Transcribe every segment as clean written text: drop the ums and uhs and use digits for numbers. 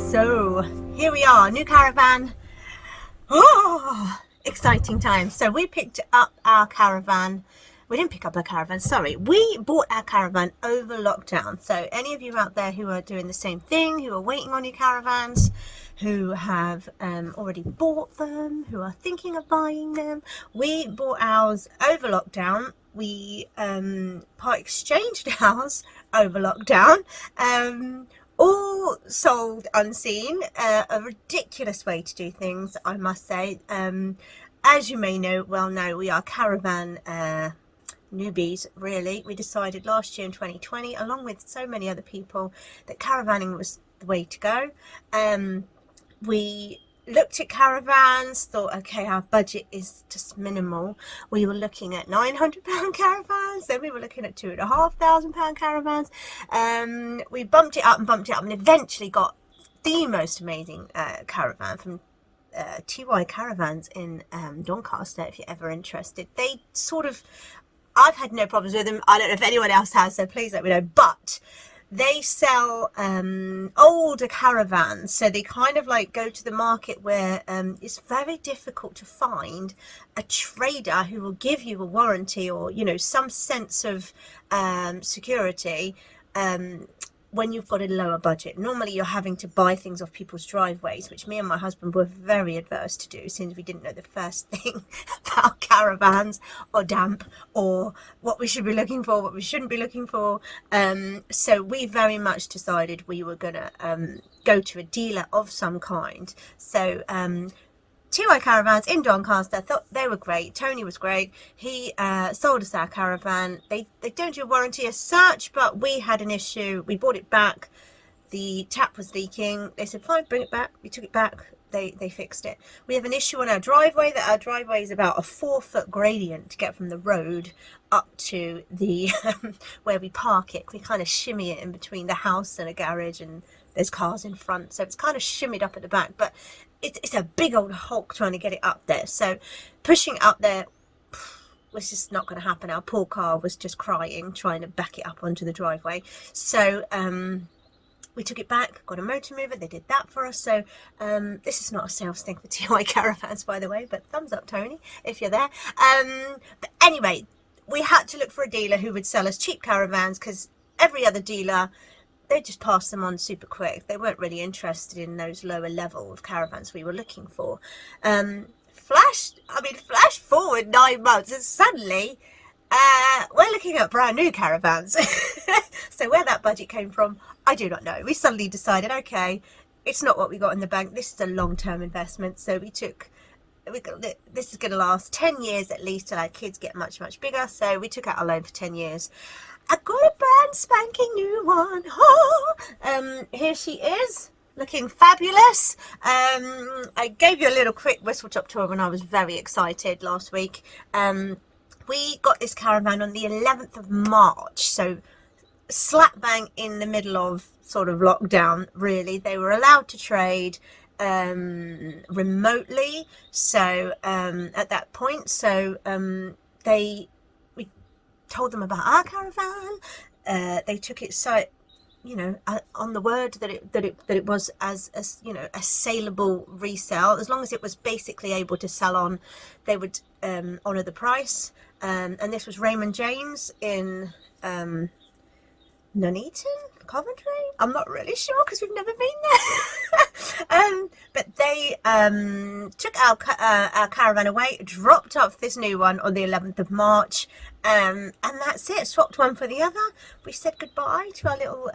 So here we are, new caravan. Oh, exciting times. So we picked up our caravan. We didn't pick up our caravan, sorry. We bought our caravan over lockdown. So any of you out there who are doing the same thing, who are waiting on your caravans, who have already bought them, who are thinking of buying them, we bought ours over lockdown. We part exchanged ours over lockdown. All sold unseen. A ridiculous way to do things, I must say. As you may know, we are caravan newbies, really. We decided last year in 2020, along with so many other people, that caravanning was the way to go. We looked at caravans, thought, okay, our budget is just minimal. We were looking at £900 caravans, then we were looking at £2,500 caravans. We bumped it up and eventually got the most amazing caravan from TY Caravans in Doncaster, if you're ever interested. They sort of, I've had no problems with them. I don't know if anyone else has, so please let me know. But they sell older caravans, so they kind of like go to the market where it's very difficult to find a trader who will give you a warranty or, you know, some sense of security when you've got a lower budget. Normally you're having to buy things off people's driveways, which me and my husband were very adverse to do, since we didn't know the first thing about caravans or damp or what we should be looking for, what we shouldn't be looking for. So we very much decided we were gonna go to a dealer of some kind. So TY Caravans in Doncaster, thought they were great. Tony was great. He sold us our caravan. They don't do a warranty as such, but we had an issue. We brought it back. The tap was leaking. They said, fine, bring it back. We took it back. They fixed it. We have an issue on our driveway, that our driveway is about a 4-foot gradient to get from the road up to the where we park it. We kind of shimmy it in between the house and a garage, and there's cars in front, so it's kind of shimmied up at the back, but it's a big old hulk trying to get it up there. So pushing it up there was just not going to happen. Our poor car was just crying trying to back it up onto the driveway. So we took it back, got a motor mover. They did that for us. So this is not a sales thing for TY Caravans, by the way, but thumbs up, Tony, if you're there. But anyway, we had to look for a dealer who would sell us cheap caravans, because every other dealer, they just passed them on super quick. They weren't really interested in those lower level of caravans we were looking for. Flash forward 9 months, and suddenly we're looking at brand new caravans. So where that budget came from, I do not know. We suddenly decided, okay, it's not what we got in the bank. This is a long-term investment. So this is going to last 10 years at least, till our kids get much, much bigger. So we took out a loan for 10 years. I got a brand spanking new one. Oh, here she is, looking fabulous. I gave you a little quick whistle top tour when I was very excited last week. We got this caravan on the 11th of March, so slap bang in the middle of sort of lockdown, really. They were allowed to trade remotely, so at that point, so we told them about our caravan. They took it, so you know, on the word that it was as you know, a saleable resale. As long as it was basically able to sell on, they would honour the price. And this was Raymond James in Nuneaton, Coventry. I'm not really sure because we've never been there. But they took our caravan away, dropped off this new one on the 11th of March, and that's it. Swapped one for the other. We said goodbye to our little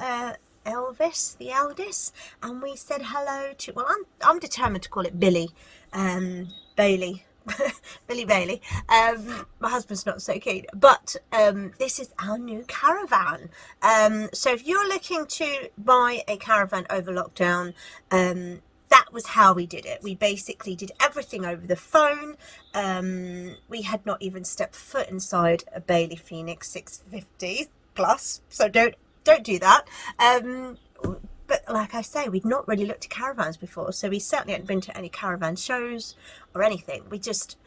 Elvis, the eldest, and we said hello to, well, I'm determined to call it Billy Bailey. Billy Bailey. My husband's not so keen, but this is our new caravan. So if you're looking to buy a caravan over lockdown, that was how we did it. We basically did everything over the phone. We had not even stepped foot inside a Bailey Phoenix 650 plus, so don't do that. But like I say, we'd not really looked at caravans before, so we certainly hadn't been to any caravan shows or anything. We just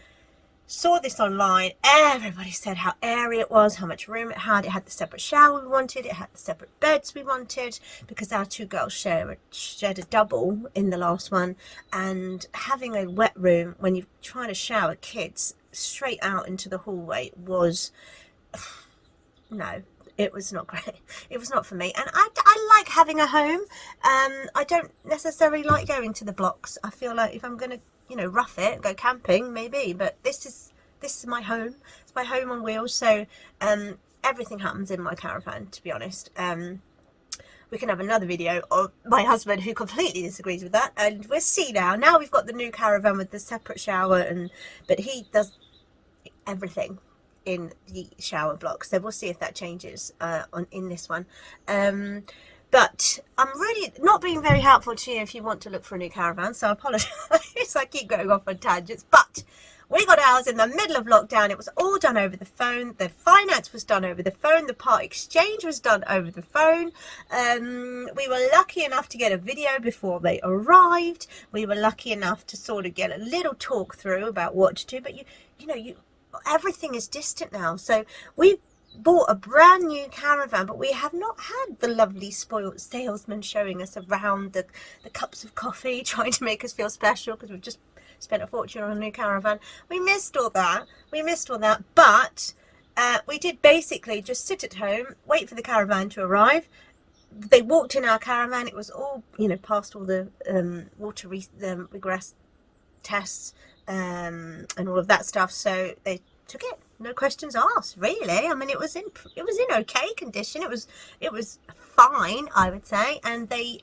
saw this online. Everybody said how airy it was, how much room it had. It had the separate shower we wanted, it had the separate beds we wanted, because our two girls shared a double in the last one, and having a wet room when you're trying to shower kids straight out into the hallway was no, it was not great. It was not for me. And I like having a home. I don't necessarily like going to the blocks. I feel like if I'm going to, you know, rough it, go camping, maybe. But this is my home. It's my home on wheels. So everything happens in my caravan, to be honest. We can have another video of my husband who completely disagrees with that. And we'll see now. Now we've got the new caravan with the separate shower, but he does everything in the shower block, so we'll see if that changes in this one. But I'm really not being very helpful to you if you want to look for a new caravan, so I apologise. I keep going off on tangents, but we got ours in the middle of lockdown. It was all done over the phone. The finance was done over the phone. The part exchange was done over the phone. We were lucky enough to get a video before they arrived. We were lucky enough to sort of get a little talk through about what to do, but you know, everything is distant now. So we bought a brand new caravan, but we have not had the lovely spoiled salesman showing us around, the cups of coffee, trying to make us feel special because we've just spent a fortune on a new caravan. We missed all that. But we did basically just sit at home, wait for the caravan to arrive. They walked in our caravan. It was all, you know, passed all the water regress tests and all of that stuff, so they took it, no questions asked, really. I mean, it was in okay condition. It was fine, I would say, and they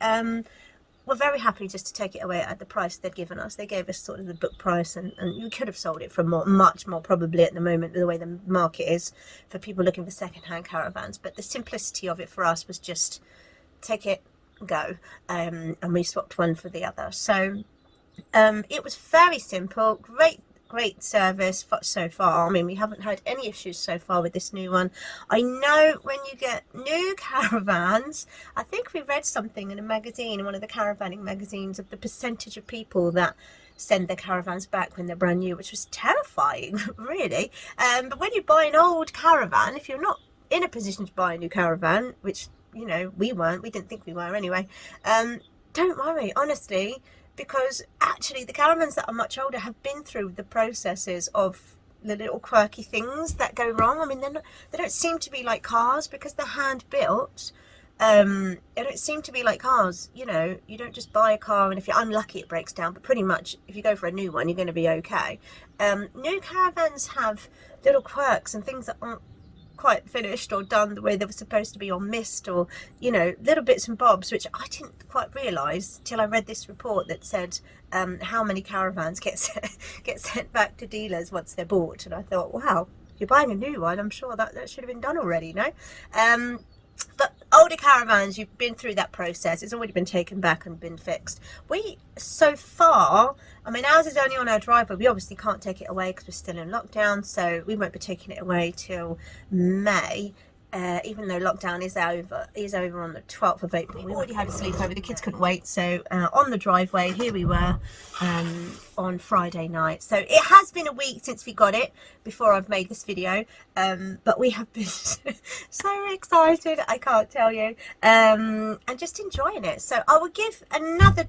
were very happy just to take it away at the price they'd given us. They gave us sort of the book price, and you could have sold it for much more probably at the moment, the way the market is for people looking for second-hand caravans. But the simplicity of it for us was just take it, go, and we swapped one for the other. So it was very simple, great service so far. I mean, we haven't had any issues so far with this new one. I know when you get new caravans, I think we read something in a magazine, one of the caravanning magazines, of the percentage of people that send their caravans back when they're brand new, which was terrifying, really. But when you buy an old caravan, if you're not in a position to buy a new caravan, which, you know, we didn't think we were anyway, don't worry, honestly, because actually the caravans that are much older have been through the processes of the little quirky things that go wrong. I mean, they don't seem to be like cars, because they're hand built. They don't seem to be like cars. You know, you don't just buy a car and if you're unlucky it breaks down, but pretty much if you go for a new one you're going to be okay. New caravans have little quirks and things that aren't quite finished or done the way they were supposed to be, or missed, or, you know, little bits and bobs, which I didn't quite realise till I read this report that said how many caravans get sent back to dealers once they're bought. And I thought, wow, if you're buying a new one, I'm sure that should have been done already, no? But older caravans, you've been through that process. It's already been taken back and been fixed. We, so far, I mean, ours is only on our driveway. We obviously can't take it away because we're still in lockdown, so we won't be taking it away till May. Even though lockdown is over on the 12th of April. We already had a sleepover, the kids couldn't wait, so on the driveway, here we were on Friday night. So it has been a week since we got it, before I've made this video, but we have been so excited, I can't tell you, and just enjoying it. So I will give another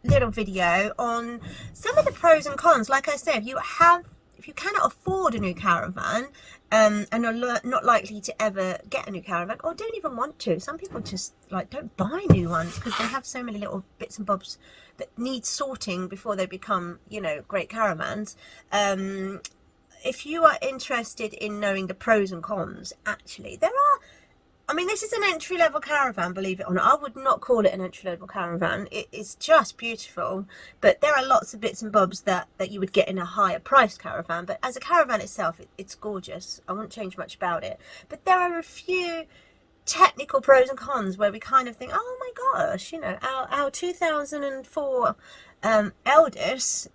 little video on some of the pros and cons. Like I said, if you cannot afford a new caravan, and are not likely to ever get a new caravan, or don't even want to. Some people just like don't buy new ones because they have so many little bits and bobs that need sorting before they become, you know, great caravans. If you are interested in knowing the pros and cons, actually there are. I mean, this is an entry-level caravan, believe it or not. I would not call it an entry-level caravan. It is just beautiful, but there are lots of bits and bobs that you would get in a higher-priced caravan. But as a caravan itself, it's gorgeous. I won't change much about it. But there are a few technical pros and cons where we kind of think, oh my gosh, you know, our 2004 Eldest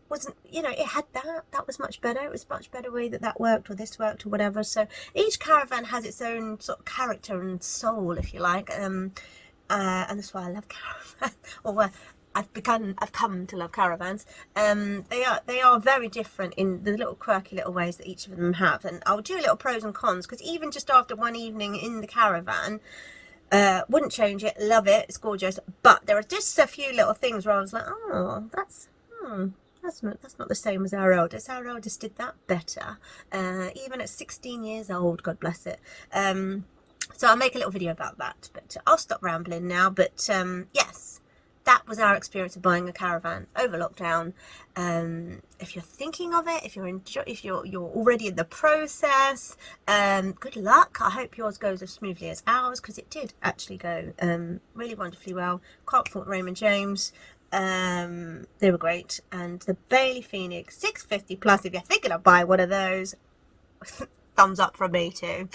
wasn't, you know, it had that was much better. It was much better way that worked, or this worked, or whatever. So each caravan has its own sort of character and soul, if you like, and that's why I love caravan, or I've come to love caravans. They are very different in the little quirky little ways that each of them have, and I'll do little pros and cons, because even just after one evening in the caravan, wouldn't change it, love it, it's gorgeous, but there are just a few little things where I was like, oh, that's not the same as our eldest. Our eldest did that better, even at 16 years old, God bless it. So I'll make a little video about that, but I'll stop rambling now. But yes, that was our experience of buying a caravan over lockdown. If you're thinking of it, if you're already in the process, good luck. I hope yours goes as smoothly as ours, because it did actually go really wonderfully well. Can't fault Raymond James. They were great. And the Bailey Phoenix 650 plus, if you're thinking of buying one of those, thumbs up from me too.